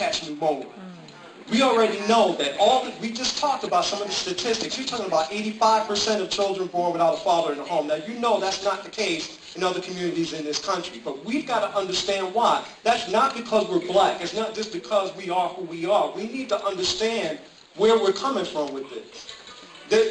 catch me rolling. We already know that we just talked about some of the statistics. You're talking about 85% of children born without a father in the home. Now, you know that's not the case in other communities in this country, but we've got to understand why. That's not because we're black. It's not just because we are who we are. We need to understand where we're coming from with this.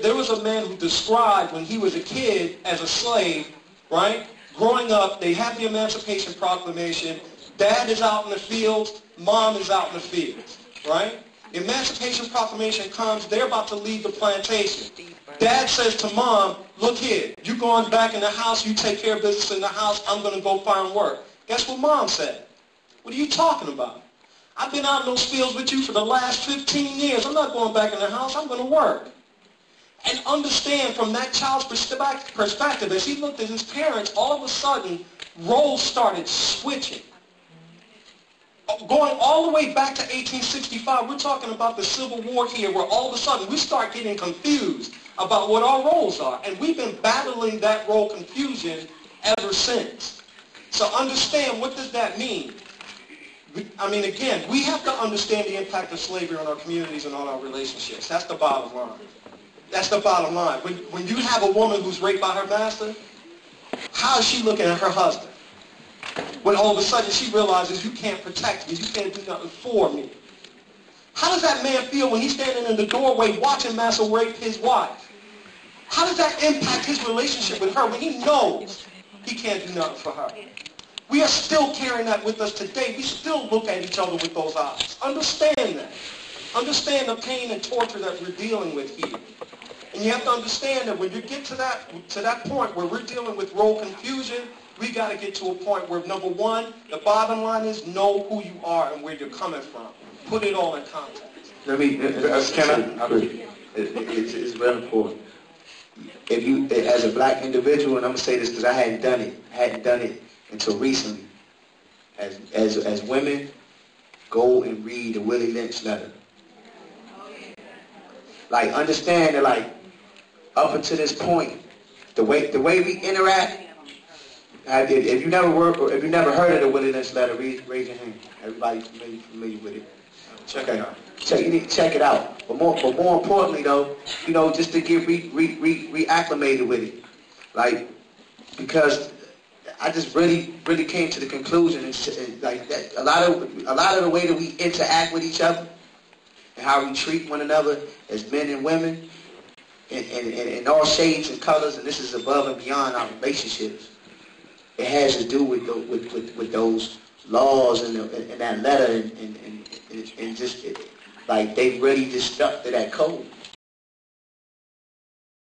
There was a man who described when he was a kid as a slave, right? Growing up, they have the Emancipation Proclamation. Dad is out in the fields, mom is out in the fields, right? The Emancipation Proclamation comes, they're about to leave the plantation. Dad says to mom, look here, you going back in the house, you take care of business in the house, I'm going to go find work. Guess what mom said? What are you talking about? I've been out in those fields with you for the last 15 years. I'm not going back in the house, I'm going to work. And understand from that child's perspective, as he looked at his parents, all of a sudden, roles started switching. Going all the way back to 1865, we're talking about the Civil War here, where all of a sudden we start getting confused about what our roles are. And we've been battling that role confusion ever since. So understand, what does that mean? I mean, again, we have to understand the impact of slavery on our communities and on our relationships. That's the bottom line. That's the bottom line. When you have a woman who's raped by her master, how is she looking at her husband? When all of a sudden she realizes, you can't protect me, you can't do nothing for me. How does that man feel when he's standing in the doorway watching master rape his wife? How does that impact his relationship with her when he knows he can't do nothing for her? We are still carrying that with us today. We still look at each other with those eyes. Understand that. Understand the pain and torture that we're dealing with here. And you have to understand that when you get to that point where we're dealing with role confusion, we got to get to a point where, number one, the bottom line is know who you are and where you're coming from. Put it all in context. It's very important. If you, as a black individual, and I'm gonna say this because I hadn't done it until recently. As women, go and read the Willie Lynch letter. Like, understand that, like, up until this point, the way we interact. If you never heard of the Willie Lynch letter, raise your hand. Everybody familiar with it? Check it out. Check it out. But more importantly, though, you know, just to get reacclimated with it, like, because I just really came to the conclusion, like, that a lot of the way that we interact with each other and how we treat one another as men and women, in all shades and colors, and this is above and beyond our relationships. It has to do with those laws and that letter, and just like they really just stuck to that code.